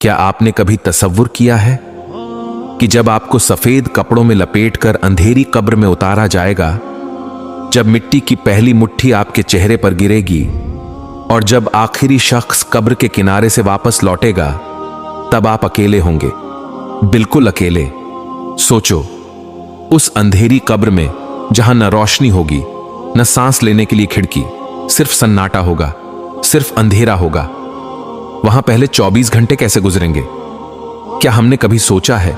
क्या आपने कभी तसव्वुर किया है कि जब आपको सफेद कपड़ों में लपेटकर अंधेरी कब्र में उतारा जाएगा, जब मिट्टी की पहली मुट्ठी आपके चेहरे पर गिरेगी और जब आखिरी शख्स कब्र के किनारे से वापस लौटेगा, तब आप अकेले होंगे, बिल्कुल अकेले। सोचो, उस अंधेरी कब्र में जहां न रोशनी होगी, न सांस लेने के लिए खिड़की, सिर्फ सन्नाटा होगा, सिर्फ अंधेरा होगा। वहां पहले 24 घंटे कैसे गुजरेंगे? क्या हमने कभी सोचा है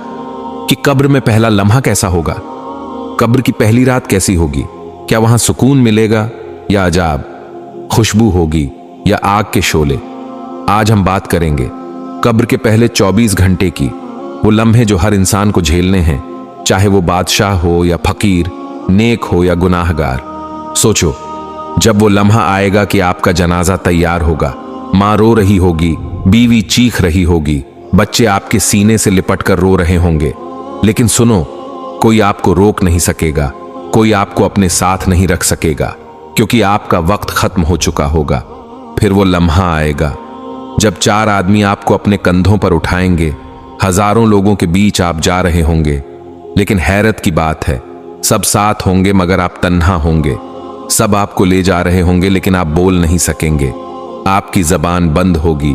कि कब्र में पहला लम्हा कैसा होगा? कब्र की पहली रात कैसी होगी? क्या वहां सुकून मिलेगा या अजाब, खुशबू होगी या आग के शोले? आज हम बात करेंगे कब्र के पहले 24 घंटे की, वो लम्हे जो हर इंसान को झेलने हैं, चाहे वो बादशाह हो या फकीर, नेक हो या गुनाहगार। सोचो, जब वो लम्हा आएगा कि आपका जनाजा तैयार होगा, मां रो रही होगी, बीवी चीख रही होगी, बच्चे आपके सीने से लिपट कर रो रहे होंगे, लेकिन सुनो, कोई आपको रोक नहीं सकेगा, कोई आपको अपने साथ नहीं रख सकेगा, क्योंकि आपका वक्त खत्म हो चुका होगा। फिर वो लम्हा आएगा जब 4 आदमी आपको अपने कंधों पर उठाएंगे, हजारों लोगों के बीच आप जा रहे होंगे, लेकिन हैरत की बात है, सब साथ होंगे मगर आप तन्हा होंगे। सब आपको ले जा रहे होंगे लेकिन आप बोल नहीं सकेंगे, आपकी जबान बंद होगी,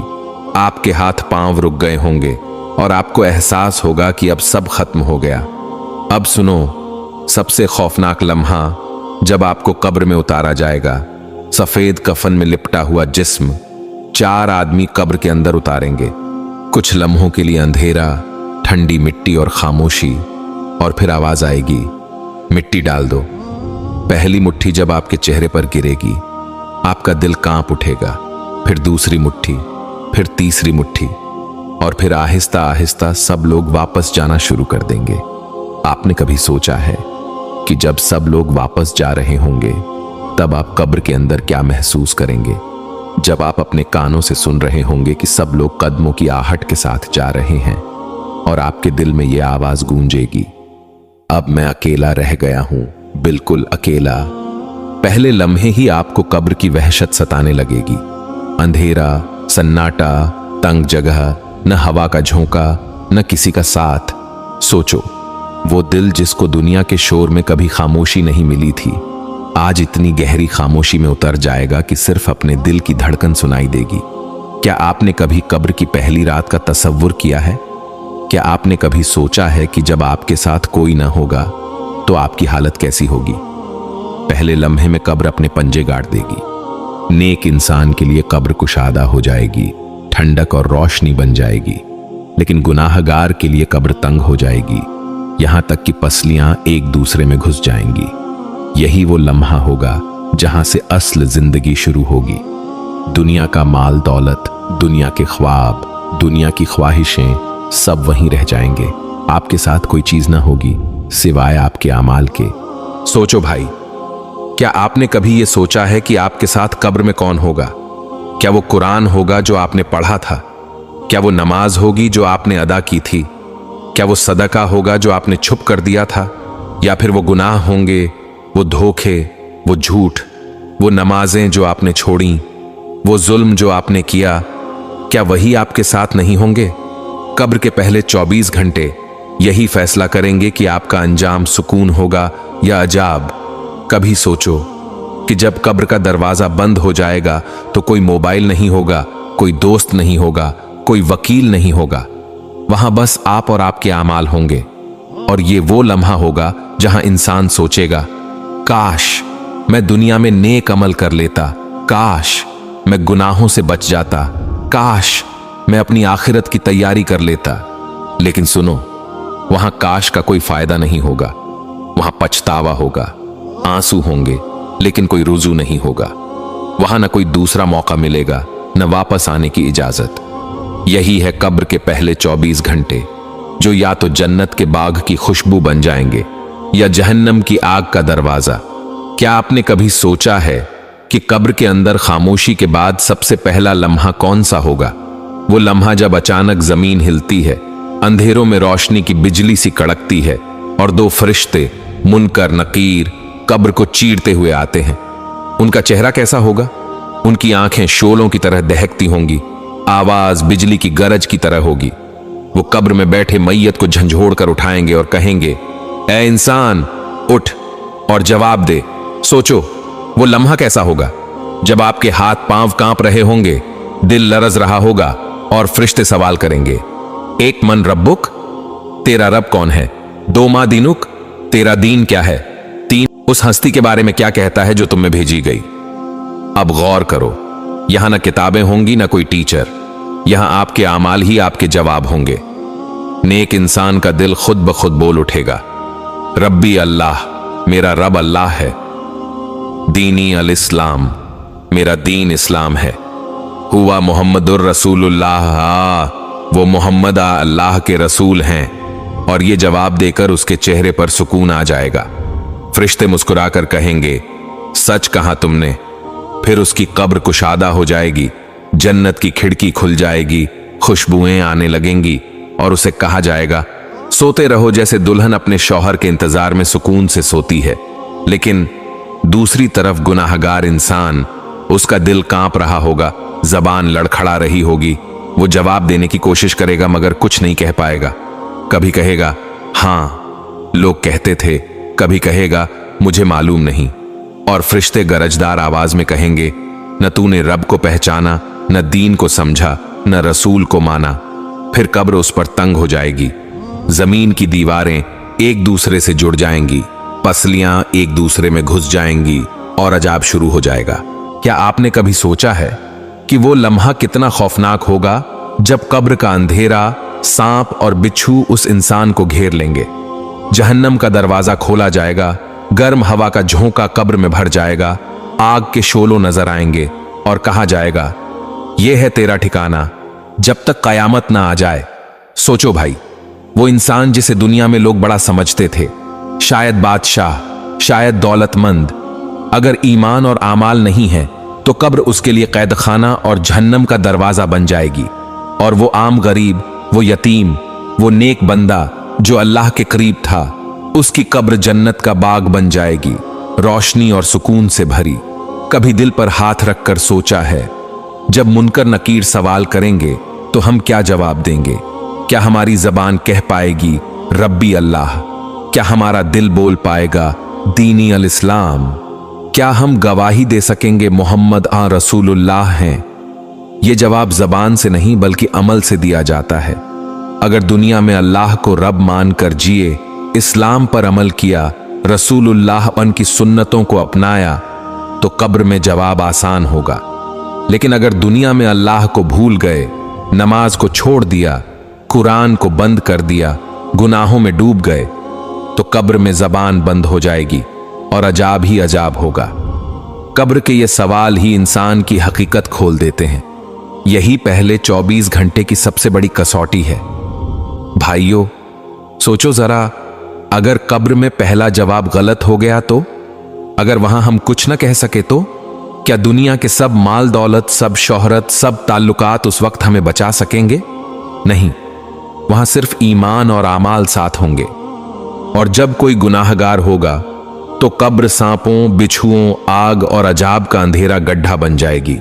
आपके हाथ पांव रुक गए होंगे और आपको एहसास होगा कि अब सब खत्म हो गया। अब सुनो, सबसे खौफनाक लम्हा जब आपको कब्र में उतारा जाएगा। सफेद कफन में लिपटा हुआ जिस्म 4 आदमी कब्र के अंदर उतारेंगे। कुछ लम्हों के लिए अंधेरा, ठंडी मिट्टी और खामोशी, और फिर आवाज आएगी, मिट्टी डाल दो। पहली मुट्ठी जब आपके चेहरे पर गिरेगी, आपका दिल कांप उठेगा, फिर दूसरी मुट्ठी, फिर तीसरी मुट्ठी, और फिर आहिस्ता आहिस्ता सब लोग वापस जाना शुरू कर देंगे। आपने कभी सोचा है कि जब सब लोग वापस जा रहे होंगे, तब आप कब्र के अंदर क्या महसूस करेंगे? जब आप अपने कानों से सुन रहे होंगे कि सब लोग कदमों की आहट के साथ जा रहे हैं और आपके दिल में यह आवाज गूंजेगी, अब मैं अकेला रह गया हूं, बिल्कुल अकेला। पहले लम्हे ही आपको कब्र की वहशत सताने लगेगी। अंधेरा, सन्नाटा, तंग जगह, न हवा का झोंका, न किसी का साथ। सोचो, वो दिल जिसको दुनिया के शोर में कभी खामोशी नहीं मिली थी, आज इतनी गहरी खामोशी में उतर जाएगा कि सिर्फ अपने दिल की धड़कन सुनाई देगी। क्या आपने कभी कब्र की पहली रात का तसव्वुर किया है? क्या आपने कभी सोचा है कि जब आपके साथ कोई ना होगा तो आपकी हालत कैसी होगी? पहले लम्हे में कब्र अपने पंजे गाड़ देगी। नेक इंसान के लिए कब्र कुशादा हो जाएगी, ठंडक और रोशनी बन जाएगी, लेकिन गुनाहगार के लिए कब्र तंग हो जाएगी, यहां तक कि पसलियां एक दूसरे में घुस जाएंगी। यही वो लम्हा होगा जहां से असल जिंदगी शुरू होगी। दुनिया का माल दौलत, दुनिया के ख्वाब, दुनिया की ख्वाहिशें सब वहीं रह जाएंगे। आपके साथ कोई चीज ना होगी सिवाय आपके अमाल के। सोचो भाई, क्या आपने कभी यह सोचा है कि आपके साथ कब्र में कौन होगा? क्या वो कुरान होगा जो आपने पढ़ा था? क्या वो नमाज होगी जो आपने अदा की थी? क्या वो सदका होगा जो आपने छुप कर दिया था? या फिर वो गुनाह होंगे, वो धोखे, वो झूठ, वो नमाजें जो आपने छोड़ी, वो जुल्म जो आपने किया, क्या वही आपके साथ नहीं होंगे? कब्र के पहले 24 घंटे यही फैसला करेंगे कि आपका अंजाम सुकून होगा या अजाब। कभी सोचो कि जब कब्र का दरवाजा बंद हो जाएगा तो कोई मोबाइल नहीं होगा, कोई दोस्त नहीं होगा, कोई वकील नहीं होगा, वहां बस आप और आपके आमाल होंगे। और ये वो लम्हा होगा जहां इंसान सोचेगा, काश मैं दुनिया में नेक अमल कर लेता, काश मैं गुनाहों से बच जाता, काश मैं अपनी आखिरत की तैयारी कर लेता। लेकिन सुनो, वहां काश का कोई फायदा नहीं होगा, वहां पछतावा होगा, आंसू होंगे, लेकिन कोई रुजू नहीं होगा। वहां न कोई दूसरा मौका मिलेगा, न वापस आने की इजाजत। यही है कब्र के पहले 24 घंटे, जो या तो जन्नत के बाग की खुशबू बन जाएंगे या जहन्नम की आग का दरवाजा। क्या आपने कभी सोचा है कि कब्र के अंदर खामोशी के बाद सबसे पहला लम्हा कौन सा होगा? वो लम्हा जब अचानक जमीन हिलती है, अंधेरों में रोशनी की बिजली सी कड़कती है और 2 फरिश्ते मुनकर नकीर कब्र को चीरते हुए आते हैं। उनका चेहरा कैसा होगा? उनकी आंखें शोलों की तरह दहकती होंगी, आवाज बिजली की गरज की तरह होगी। वो कब्र में बैठे मैयत को झंझोड़ कर उठाएंगे और कहेंगे, ए इंसान उठ और जवाब दे। सोचो वो लम्हा कैसा होगा जब आपके हाथ पांव कांप रहे होंगे, दिल लरज रहा होगा और फरिश्ते सवाल करेंगे, एक मन रब्बुक, तेरा रब कौन है? दो मा दीनुक, तेरा दीन क्या है? तीन, उस हस्ती के बारे में क्या कहता है जो तुम में भेजी गई? अब गौर करो, यहां ना किताबें होंगी ना कोई टीचर, यहां आपके आमाल ही आपके जवाब होंगे। नेक इंसान का दिल खुद ब खुद बोल उठेगा, रब्बी अल्लाह, मेरा रब अल्लाह है। दीनी अल इस्लाम, मेरा दीन इस्लाम है। हुआ मोहम्मदुर रसूलुल्लाह, वो मोहम्मद अल्लाह के रसूल हैं। और ये जवाब देकर उसके चेहरे पर सुकून आ जाएगा। फरिश्ते मुस्कुराकर कहेंगे, सच कहा तुमने। फिर उसकी कब्र कुशादा हो जाएगी, जन्नत की खिड़की खुल जाएगी, खुशबुएं आने लगेंगी और उसे कहा जाएगा, सोते रहो जैसे दुल्हन अपने शौहर के इंतजार में सुकून से सोती है। लेकिन दूसरी तरफ गुनाहगार इंसान, उसका दिल कांप रहा होगा, जबान लड़खड़ा रही होगी। वो जवाब देने की कोशिश करेगा मगर कुछ नहीं कह पाएगा। कभी कहेगा हां लोग कहते थे, कभी कहेगा मुझे मालूम नहीं। और फरिश्ते गरजदार आवाज में कहेंगे, न तूने रब को पहचाना, न दीन को समझा, न रसूल को माना। फिर कब्र उस पर तंग हो जाएगी, जमीन की दीवारें एक दूसरे से जुड़ जाएंगी, पसलियां एक दूसरे में घुस जाएंगी और अजाब शुरू हो जाएगा। क्या आपने कभी सोचा है कि वो लम्हा कितना खौफनाक होगा जब कब्र का अंधेरा, सांप और बिच्छू उस इंसान को घेर लेंगे? जहन्नम का दरवाजा खोला जाएगा, गर्म हवा का झोंका कब्र में भर जाएगा, आग के शोलों नजर आएंगे और कहा जाएगा, यह है तेरा ठिकाना जब तक कयामत ना आ जाए। सोचो भाई, वो इंसान जिसे दुनिया में लोग बड़ा समझते थे, शायद बादशाह, शायद दौलतमंद, अगर ईमान और आमाल नहीं है तो कब्र उसके लिए कैद खाना और जहन्नम का दरवाजा बन जाएगी। और वो आम गरीब, वो यतीम, वो नेक बंदा जो अल्लाह के करीब था, उसकी कब्र जन्नत का बाग बन जाएगी, रोशनी और सुकून से भरी। कभी दिल पर हाथ रखकर सोचा है, जब मुनकर नकीर सवाल करेंगे तो हम क्या जवाब देंगे? क्या हमारी जबान कह पाएगी रब्बी अल्लाह? क्या हमारा दिल बोल पाएगा दीनी अल इस्लाम? क्या हम गवाही दे सकेंगे मोहम्मद रसूलुल्लाह हैं? ये जवाब जबान से नहीं बल्कि अमल से दिया जाता है। अगर दुनिया में अल्लाह को रब मानकर जिए, इस्लाम पर अमल किया, रसूलुल्लाह उनकी सुन्नतों को अपनाया, तो कब्र में जवाब आसान होगा। लेकिन अगर दुनिया में अल्लाह को भूल गए, नमाज को छोड़ दिया, कुरान को बंद कर दिया, गुनाहों में डूब गए, तो कब्र में जबान बंद हो जाएगी और अजाब ही अजाब होगा। कब्र के ये सवाल ही इंसान की हकीकत खोल देते हैं। यही पहले 24 घंटे की सबसे बड़ी कसौटी है। भाइयों, सोचो जरा, अगर कब्र में पहला जवाब गलत हो गया तो? अगर वहां हम कुछ न कह सके तो? क्या दुनिया के सब माल दौलत, सब शोहरत, सब ताल्लुकात उस वक्त हमें बचा सकेंगे? नहीं, वहां सिर्फ ईमान और आमाल साथ होंगे। और जब कोई गुनाहगार होगा तो कब्र सांपों, बिच्छुओं, आग और अजाब का अंधेरा गड्ढा बन जाएगी।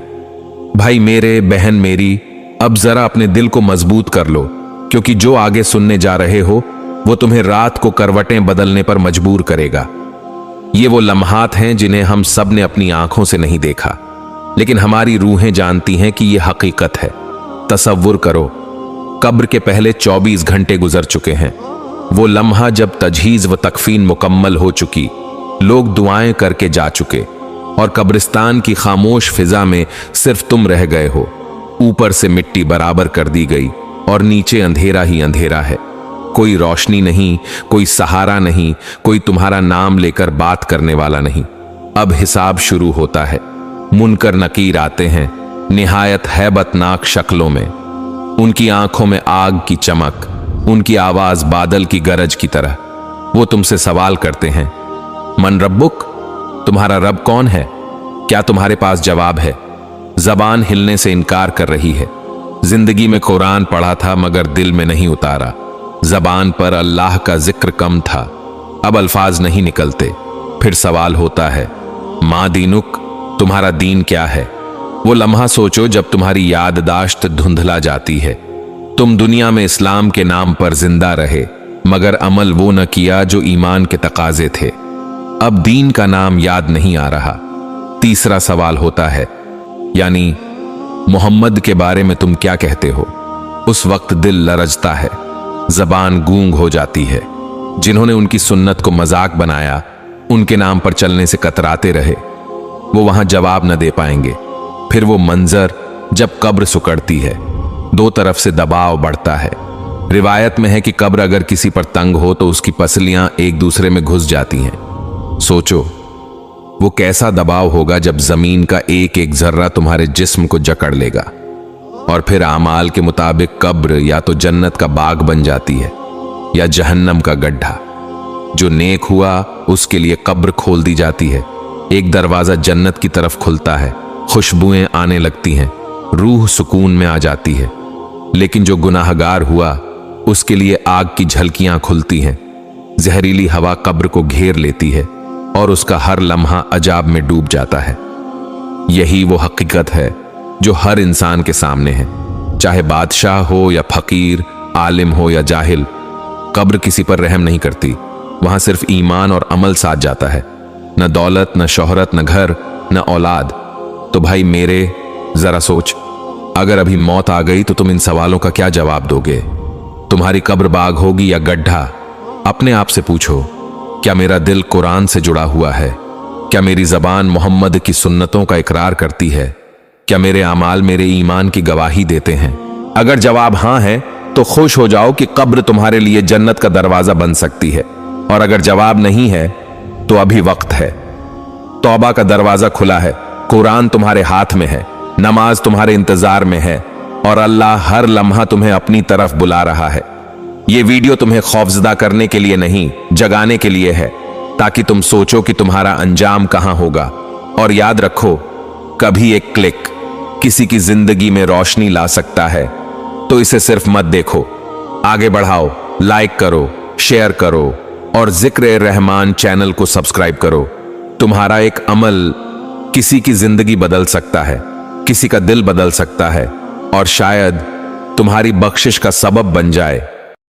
भाई मेरे, बहन मेरी, अब जरा अपने दिल को मजबूत कर लो, क्योंकि जो आगे सुनने जा रहे हो वो तुम्हें रात को करवटें बदलने पर मजबूर करेगा। ये वो लम्हात हैं जिन्हें हम सब ने अपनी आंखों से नहीं देखा, लेकिन हमारी रूहें जानती हैं कि यह हकीकत है। तसव्वुर करो, कब्र के पहले 24 घंटे गुजर चुके हैं। वो लम्हा जब तजहीज व तकफीन मुकम्मल हो चुकी, लोग दुआएं करके जा चुके और कब्रिस्तान की खामोश फिजा में सिर्फ तुम रह गए हो। ऊपर से मिट्टी बराबर कर दी गई और नीचे अंधेरा ही अंधेरा है। कोई रोशनी नहीं, कोई सहारा नहीं, कोई तुम्हारा नाम लेकर बात करने वाला नहीं। अब हिसाब शुरू होता है। मुनकर नकीर आते हैं, निहायत हैबतनाक शक्लों में। उनकी आंखों में आग की चमक, उनकी आवाज बादल की गरज की तरह। वो तुमसे सवाल करते हैं, मन रब्बुक, तुम्हारा रब कौन है? क्या तुम्हारे पास जवाब है? जबान हिलने से इनकार कर रही है। जिंदगी में कुरान पढ़ा था मगर दिल में नहीं उतारा। जबान पर अल्लाह का जिक्र कम था, अब अल्फाज नहीं निकलते। फिर सवाल होता है, माँ दीनुक, तुम्हारा दीन क्या है? वो लम्हा सोचो जब तुम्हारी याददाश्त धुंधला जाती है। तुम दुनिया में इस्लाम के नाम पर जिंदा रहे, मगर अमल वो न किया जो ईमान के तकाजे थे। अब दीन का नाम याद नहीं आ रहा। तीसरा सवाल होता है, यानी मोहम्मद के बारे में तुम क्या कहते हो? उस वक्त दिल लरजता है, जबान गूंग हो जाती है। जिन्होंने उनकी सुन्नत को मजाक बनाया, उनके नाम पर चलने से कतराते रहे, वो वहां जवाब न दे पाएंगे। फिर वो मंजर जब कब्र सुकड़ती है, दो तरफ से दबाव बढ़ता है। रिवायत में है कि कब्र अगर किसी पर तंग हो तो उसकी पसलियां एक दूसरे में घुस जाती हैं। सोचो वो कैसा दबाव होगा जब जमीन का एक एक जर्रा तुम्हारे जिस्म को जकड़ लेगा। और फिर आमाल के मुताबिक कब्र या तो जन्नत का बाग बन जाती है या जहन्नम का गड्ढा। जो नेक हुआ उसके लिए कब्र खोल दी जाती है, एक दरवाजा जन्नत की तरफ खुलता है, खुशबुएं आने लगती हैं, रूह सुकून में आ जाती है। लेकिन जो गुनाहगार हुआ उसके लिए आग की झलकियां खुलती हैं, जहरीली हवा कब्र को घेर लेती है और उसका हर लम्हा अजाब में डूब जाता है। यही वो हकीकत है जो हर इंसान के सामने है, चाहे बादशाह हो या फकीर, आलिम हो या जाहिल। कब्र किसी पर रहम नहीं करती, वहां सिर्फ ईमान और अमल साथ जाता है। न दौलत, न शोहरत, न घर, न औलाद। तो भाई मेरे जरा सोच, अगर अभी मौत आ गई तो तुम इन सवालों का क्या जवाब दोगे? तुम्हारी कब्र बाग होगी या गड्ढा? अपने आप से पूछो, क्या मेरा दिल कुरान से जुड़ा हुआ है? क्या मेरी जबान मोहम्मद की सुन्नतों का इकरार करती है? क्या मेरे अमाल मेरे ईमान की गवाही देते हैं? अगर जवाब हां है तो खुश हो जाओ कि कब्र तुम्हारे लिए जन्नत का दरवाजा बन सकती है। और अगर जवाब नहीं है तो अभी वक्त है। तौबा का दरवाजा खुला है, कुरान तुम्हारे हाथ में है, नमाज तुम्हारे इंतजार में है और अल्लाह हर लम्हा तुम्हें अपनी तरफ बुला रहा है। ये वीडियो तुम्हें खौफजदा करने के लिए नहीं, जगाने के लिए है, ताकि तुम सोचो कि तुम्हारा अंजाम कहां होगा। और याद रखो, कभी एक क्लिक किसी की जिंदगी में रोशनी ला सकता है। तो इसे सिर्फ मत देखो, आगे बढ़ाओ, लाइक करो, शेयर करो और जिक्र रहमान चैनल को सब्सक्राइब करो। तुम्हारा एक अमल किसी की जिंदगी बदल सकता है, किसी का दिल बदल सकता है और शायद तुम्हारी बख्शिश का सबब बन जाए।